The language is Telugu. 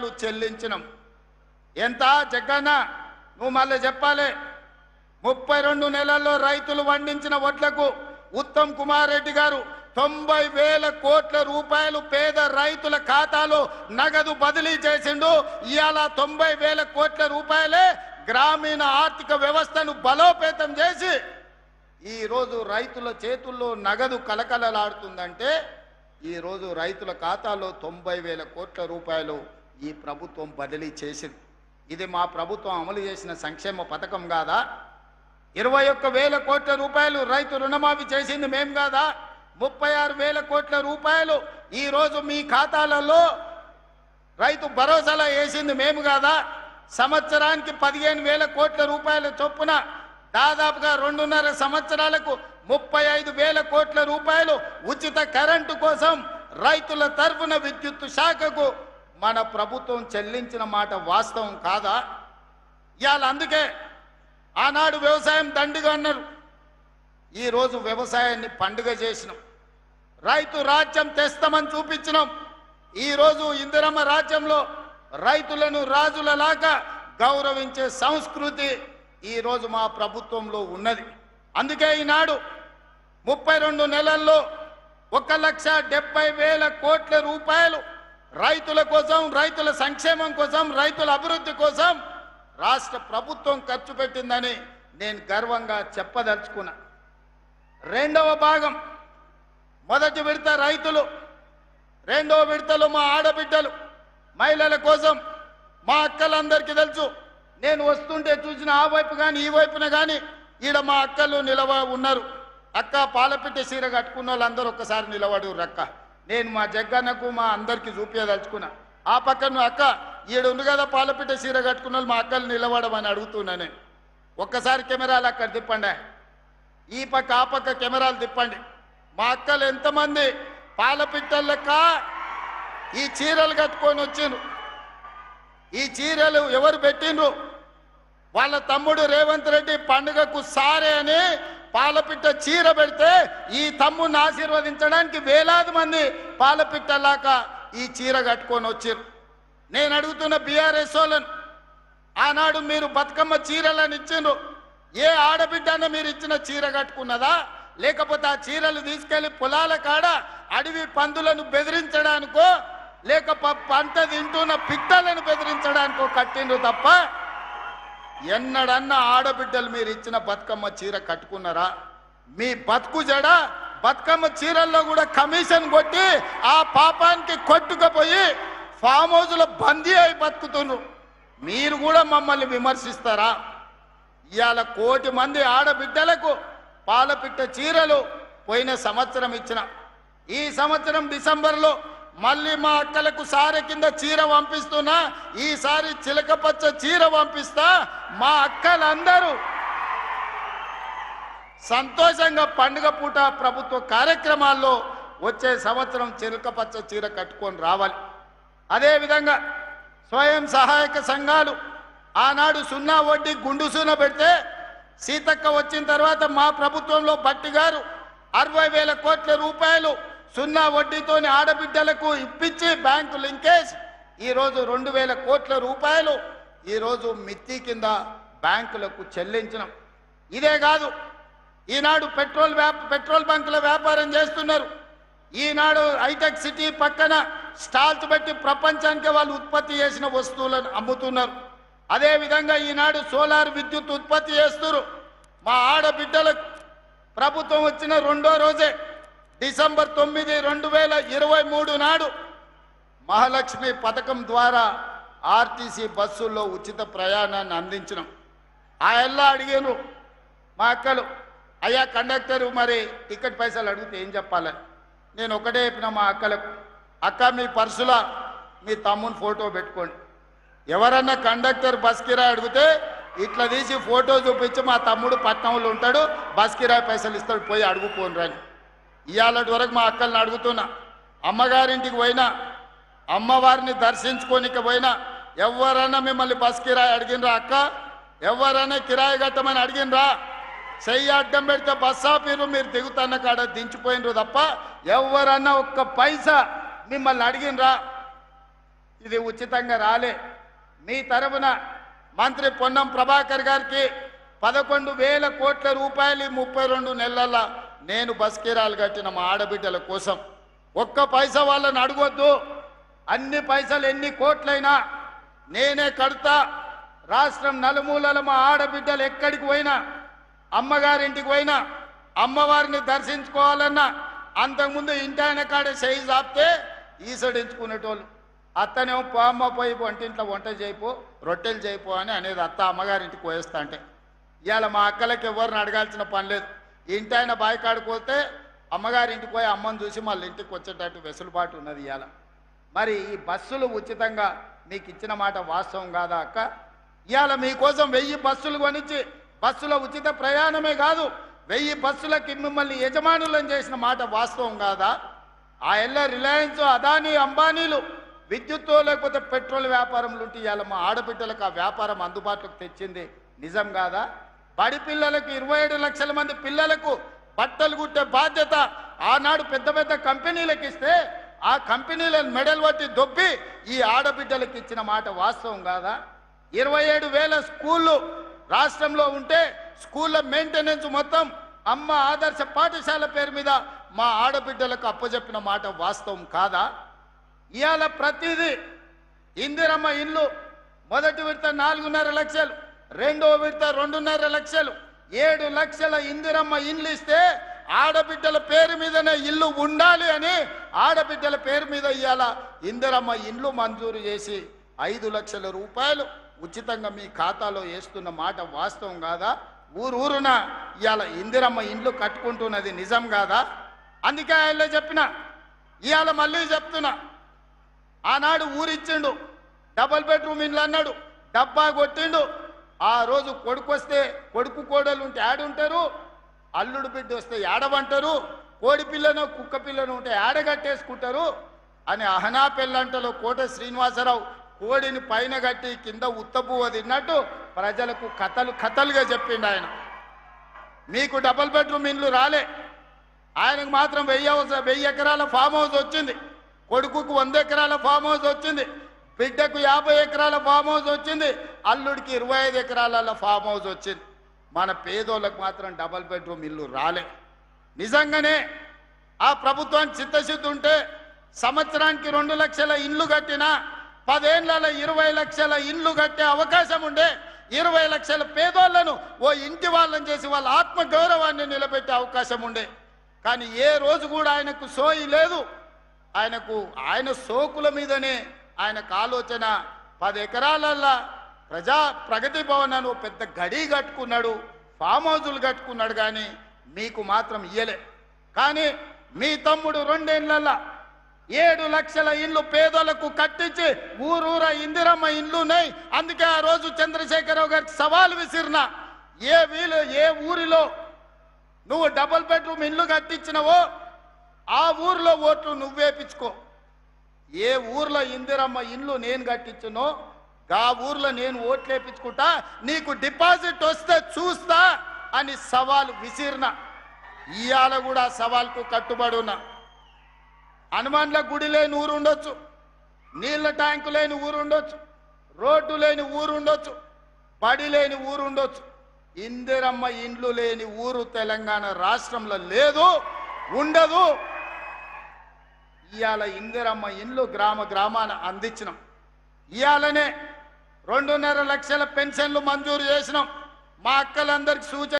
రూపాయలు చెల్లించినాం. ఎంత జగ్గన్న నువ్వు మళ్ళీ చెప్పాలి. 32 నెలల్లో రైతులు పండించిన వడ్లకు ఉత్తమ్ కుమార్ రెడ్డి గారు 90,000 కోట్ల రూపాయలు పేద రైతుల ఖాతాలో నగదు బదిలీ చేసిండు. ఇవాళ 90,000 కోట్ల రూపాయలే గ్రామీణ ఆర్థిక వ్యవస్థను బలోపేతం చేసి ఈరోజు రైతుల చేతుల్లో నగదు కలకలలాడుతుందంటే ఈరోజు రైతుల ఖాతాలో 90,000 కోట్ల రూపాయలు ఈ ప్రభుత్వం బదిలీ చేసింది. ఇది మా ప్రభుత్వం అమలు చేసిన సంక్షేమ పథకం కాదా? 21,000 కోట్ల రూపాయలు రైతు రుణమాఫీ చేసింది మేం కాదా? 36,000 కోట్ల రూపాయలు ఈరోజు మీ ఖాతాలలో రైతు భరోసాలో వేసింది మేము కాదా? సంవత్సరానికి 15,000 కోట్ల రూపాయల చొప్పున దాదాపుగా 2.5 సంవత్సరాలకు 35,000 కోట్ల రూపాయలు ఉచిత కరెంటు కోసం రైతుల తరఫున విద్యుత్ శాఖకు మన ప్రభుత్వం చెల్లించిన మాట వాస్తవం కాదా? ఇవాళ అందుకే ఆనాడు వ్యవసాయం దండిగా అన్నారు, ఈరోజు వ్యవసాయాన్ని పండుగ చేసినాం. రైతు రాజ్యం తెస్తామని చూపించినాం. ఈరోజు ఇందిరమ్మ రాజ్యంలో రైతులను రాజులలాగా గౌరవించే సంస్కృతి ఈరోజు మా ప్రభుత్వంలో ఉన్నది. అందుకే ఈనాడు 32 నెలల్లో 1,70,000 కోట్ల రూపాయలు రైతుల కోసం, రైతుల సంక్షేమం కోసం, రైతుల అభివృద్ధి కోసం రాష్ట్ర ప్రభుత్వం ఖర్చు పెట్టిందని నేను గర్వంగా చెప్పదలుచుకున్నా. రెండవ భాగం మొదటి విడత రైతులు, రెండవ విడతలో మా ఆడబిడ్డలు మహిళల కోసం మా అక్కలందరికీ తెలుసు. నేను వస్తుంటే చూసిన ఆ వైపు కానీ ఈ వైపున కానీ ఈడ మా అక్కలు ఉన్నారు. అక్క పాలపిట్ట చీర కట్టుకున్న వాళ్ళందరూ ఒక్కసారి నిలబడు రక్క. నేను మా జగ్గన్నకు మా అందరికీ చూపించదలుచుకున్నా. ఆ పక్కన అక్క ఈడ ఉంది కదా పాలపిట్ట చీర కట్టుకున్న వాళ్ళు మా అక్కలు నిలబడమని అడుగుతున్నాను. ఒక్కసారి కెమెరాలు అక్కడ తిప్పండి, ఈ పక్క ఆ పక్క కెమెరాలు తిప్పండి. మా అక్కలు ఎంతమంది పాలపిట్టలక ఈ చీరలు కట్టుకొని వచ్చిండ్రు. ఈ చీరలు ఎవరు పెట్టిండ్రు? వాళ్ళ తమ్ముడు రేవంత్ రెడ్డి పండుగకు సారే అని పాలపిట్ట చీర పెడితే ఈ తమ్ముడిని ఆశీర్వదించడానికి వేలాది మంది పాలపిట్టలాక ఈ చీర కట్టుకొని వచ్చారు. నేను అడుగుతున్న బీఆర్ఎస్ వాళ్ళను, ఆనాడు మీరు బతుకమ్మ చీరలను ఇచ్చిండ్రు, ఏ ఆడబిడ్డను మీరు ఇచ్చిన చీర కట్టుకున్నదా? లేకపోతే ఆ చీరలు తీసుకెళ్లి పొలాల కాడ అడవి పందులను బెదిరించడానికో లేక పంట తింటున్న పిట్టలను బెదిరించడానికో కట్టిండ్రు తప్ప ఎన్నడన్నా ఆడబిడ్డలు మీరు ఇచ్చిన బతుకమ్మ చీర కట్టుకున్నారా? మీ బతుకు జడ బతుకమ్మ చీరల్లో కూడా కమిషన్ కొట్టి ఆ పాపానికి కొట్టుకుపోయి ఫామ్ హౌస్లో బందీ అయి బతుకుతున్నారు. మీరు కూడా మమ్మల్ని విమర్శిస్తారా? ఇవాళ 1 కోటి మంది ఆడబిడ్డలకు పాలపిట్ట చీరలు పోయిన సంవత్సరం ఇచ్చిన, ఈ సంవత్సరం డిసెంబర్లో మళ్ళీ మా అక్కలకు సారె కింద చీర పంపిస్తున్నా. ఈసారి చిలకపచ్చ చీర పంపిస్తా. మా అక్కలందరూ సంతోషంగా పండుగ పూట ప్రభుత్వ కార్యక్రమాల్లో వచ్చే సంవత్సరం చిలకపచ్చ చీర కట్టుకొని రావాలి. అదేవిధంగా స్వయం సహాయక సంఘాలు ఆనాడు 0 వడ్డీ గుండు సూన పెడితే సీతక్క వచ్చిన తర్వాత మా ప్రభుత్వంలో బట్టి గారు 60,000 కోట్ల రూపాయలు 0 వడ్డీతోని ఆడబిడ్డలకు ఇప్పించి బ్యాంకు లింకేజ్ ఈరోజు 2,000 కోట్ల రూపాయలు ఈరోజు మిత్తి కింద బ్యాంకులకు చెల్లించినాం. ఇదే కాదు, ఈనాడు పెట్రోల్ బంకుల వ్యాపారం చేస్తున్నారు. ఈనాడు హైటెక్ సిటీ పక్కన స్టాల్స్ పెట్టి ప్రపంచానికి వాళ్ళు ఉత్పత్తి చేసిన వస్తువులను అమ్ముతున్నారు. అదేవిధంగా ఈనాడు సోలార్ విద్యుత్ ఉత్పత్తి చేస్తున్నారు. మా ఆడబిడ్డలకు ప్రభుత్వం వచ్చిన 2వ రోజే డిసెంబర్ 9, 2023 నాడు మహాలక్ష్మి పథకం ద్వారా ఆర్టీసీ బస్సుల్లో ఉచిత ప్రయాణాన్ని అందించినాం. ఆ ఎల్లా అడిగాను మా అక్కలు, అయ్యా కండక్టరు మరి టికెట్ పైసలు అడిగితే ఏం చెప్పాలి? నేను ఒకటే చెప్పిన మా అక్కలకు, అక్క మీ పర్సులో మీ తమ్ముని ఫోటో పెట్టుకోండి. ఎవరన్నా కండక్టర్ బస్ కిరాయి అడిగితే ఇట్లా తీసి ఫోటో చూపించి మా తమ్ముడు పట్నంలో ఉంటాడు, బస్ కిరాయి పైసలు ఇస్తాడు, పోయి అడుగుపోను రాని. ఇవాళటి వరకు మా అక్కల్ని అడుగుతున్నా, అమ్మగారింటికి పోయినా అమ్మవారిని దర్శించుకోనికి పోయినా ఎవరన్నా మిమ్మల్ని బస్ కిరాయి అడిగినరా? అక్క ఎవరన్నా కిరాయి కట్టమని అడిగినరా? చెయ్యి అడ్డం పెడితే బస్ ఆపీరు, మీరు దిగుతున్న కాడ దించిపోయినరు తప్ప ఎవరన్నా ఒక్క పైసా మిమ్మల్ని అడిగినరా? ఇది ఉచితంగా రాలే. మీ తరపున మంత్రి పొన్నం ప్రభాకర్ గారికి 11,000 కోట్ల రూపాయలు 32 నెలల నేను బస్కీరాలు కట్టిన మా ఆడబిడ్డల కోసం. ఒక్క పైసా వాళ్ళని అడగొద్దు. అన్ని పైసలు ఎన్ని కోట్లైనా నేనే కడతా. రాష్ట్రం నలుమూలల మా ఆడబిడ్డలు ఎక్కడికి పోయినా, అమ్మగారింటికి పోయినా, అమ్మవారిని దర్శించుకోవాలన్నా అంతకుముందు ఇంటి ఆయన కాడే చేయి చాపితే ఈసడించుకునేటోళ్ళు. అత్తనేమో అమ్మ పోయి వంటింట్లో వంట చేయిపో, రొట్టెలు చేయిపో అని అనేది అత్త అమ్మగారింటికి పోయేస్తా అంటే. ఇవాళ మా అక్కలకి ఎవరిని అడగాల్సిన పని లేదు. ఇంటి ఆయన బాయికాడిపోతే అమ్మగారింటికి పోయి అమ్మని చూసి మళ్ళీ ఇంటికి వచ్చేటట్టు వెసులుబాటు ఉన్నది ఇవాళ. మరి ఈ బస్సులు ఉచితంగా మీకు ఇచ్చిన మాట వాస్తవం కాదా అక్క? ఇవాళ మీకోసం 1000 బస్సులు కొనిచ్చి బస్సులో ఉచిత ప్రయాణమే కాదు 1000 బస్సులకి మిమ్మల్ని యజమానులను చేసిన మాట వాస్తవం కాదా? ఆ ఎల్ల రిలయన్స్, అదానీ, అంబానీలు విద్యుత్తు లేకపోతే పెట్రోల్ వ్యాపారంలో ఉంటే ఇవాళ మా ఆడబిడ్డలకు ఆ వ్యాపారం అందుబాటులోకి తెచ్చింది నిజం కాదా? బడి పిల్లలకు 27 లక్షల మంది పిల్లలకు బట్టలు కుట్టే బాధ్యత ఆనాడు పెద్ద పెద్ద కంపెనీలకు ఇస్తే ఆ కంపెనీలను మెడల్ పట్టి దొబ్బి ఈ ఆడబిడ్డలకు ఇచ్చిన మాట వాస్తవం కాదా? 27,000 స్కూళ్ళు రాష్ట్రంలో ఉంటే స్కూళ్ళ మెయింటెనెన్స్ మొత్తం అమ్మ ఆదర్శ పాఠశాల పేరు మీద మా ఆడబిడ్డలకు అప్పచెప్పిన మాట వాస్తవం కాదా? ఇవాళ ప్రతిదీ ఇందిరమ్మ ఇల్లు మొదటి విడత 4.5 లక్షలు, రెండో విడత 2.5 లక్షలు, 7 లక్షల ఇందిరమ్మ ఇండ్లు ఇస్తే ఆడబిడ్డల పేరు మీదనే ఇల్లు ఉండాలి అని ఆడబిడ్డల పేరు మీద ఇవాళ ఇందిరమ్మ ఇండ్లు మంజూరు చేసి 5 లక్షల రూపాయలు ఉచితంగా మీ ఖాతాలో వేస్తున్న మాట వాస్తవం కాదా? ఊరూరున ఇవాళ ఇందిరమ్మ ఇండ్లు కట్టుకుంటున్నది నిజం కాదా? అందుకే ఆయన చెప్పిన, ఇవాళ మళ్ళీ చెప్తున్నా, ఆనాడు ఊరిచ్చిండు, డబుల్ బెడ్రూమ్ ఇండ్లు అన్నాడు, డబ్బా కొట్టిండు. ఆ రోజు కొడుకు వస్తే కొడుకు కోడలు ఉంటే ఆడుంటారు, అల్లుడు బిడ్డ వస్తే ఏడవంటారు, కోడి పిల్లను కుక్క పిల్లను ఉంటే ఏడగట్టేసుకుంటారు అని అహనా పెళ్ళంటలో కోట శ్రీనివాసరావు కోడిని పైన కట్టి కింద ఉత్తపువ్వ తిన్నట్టు ప్రజలకు కథలుగా చెప్పిండు ఆయన. మీకు డబుల్ బెడ్రూమ్ ఇండ్లు రాలే, ఆయనకు మాత్రం 1000 ఎకరాల ఫామ్ హౌస్ వచ్చింది, కొడుకుకు 100 ఎకరాల ఫామ్ హౌస్ వచ్చింది, బిడ్డకు 50 ఎకరాల ఫామ్ హౌస్ వచ్చింది, అల్లుడికి 25 ఎకరాల ఫామ్ హౌస్ వచ్చింది. మన పేదోళ్ళకు మాత్రం డబుల్ బెడ్రూమ్ ఇల్లు రాలే. నిజంగానే ఆ ప్రభుత్వానికి చిత్తశుద్ధి ఉంటే సంవత్సరానికి 2 లక్షల ఇండ్లు కట్టినా 10 ఏళ్లలో 20 లక్షల ఇండ్లు కట్టే అవకాశం ఉండే, 20 లక్షల పేదోళ్లను ఓ ఇంటి వాళ్ళని చేసి వాళ్ళ ఆత్మ గౌరవాన్ని నిలబెట్టే అవకాశం ఉండే. కానీ ఏ రోజు కూడా ఆయనకు సోయి లేదు. ఆయన సోకుల మీదనే ఆయనకు ఆలోచన. 10 ఎకరాలల్లా ప్రగతి భవన్ అని పెద్ద గడి కట్టుకున్నాడు, ఫామ్ హౌజులు కట్టుకున్నాడు, కానీ మీకు మాత్రం ఇయ్యలే. కానీ మీ తమ్ముడు 2 ఏళ్లల్లా 7 లక్షల ఇండ్లు పేదలకు కట్టించి ఊరూర ఇందిరమ్మ ఇండ్లున్నాయి. అందుకే ఆ రోజు చంద్రశేఖరరావు గారికి సవాల్ విసిరిన, ఏ ఊరిలో నువ్వు డబుల్ బెడ్రూమ్ ఇండ్లు కట్టించినవో ఆ ఊర్లో ఓట్లు నువ్వేపించుకో, ఏ ఊర్లో ఇందిరమ్మ ఇండ్లు నేను కట్టించునో ఆ ఊర్లో నేను ఓట్లు వేయించుకుంటా, నీకు డిపాజిట్ వస్తే చూస్తా అని సవాల్ విసిరిన. ఇవాళ కూడా సవాల్కు కట్టుబడి ఉన్నా. హనుమాన్ల గుడి లేని ఊరు ఉండొచ్చు, నీళ్ళ ట్యాంకు లేని ఊరు ఉండొచ్చు, రోడ్డు లేని ఊరు ఉండొచ్చు, బడి లేని ఊరు ఉండొచ్చు, ఇందిరమ్మ ఇండ్లు లేని ఊరు తెలంగాణ రాష్ట్రంలో లేదు, ఉండదు. ఇవాళ ఇందిరమ్మ ఇండ్లు గ్రామాన అందించినాం. ఇవాళనే 2.5 లక్షల పెన్షన్లు మంజూరు చేసినాం. మా అక్కలందరికి సూచన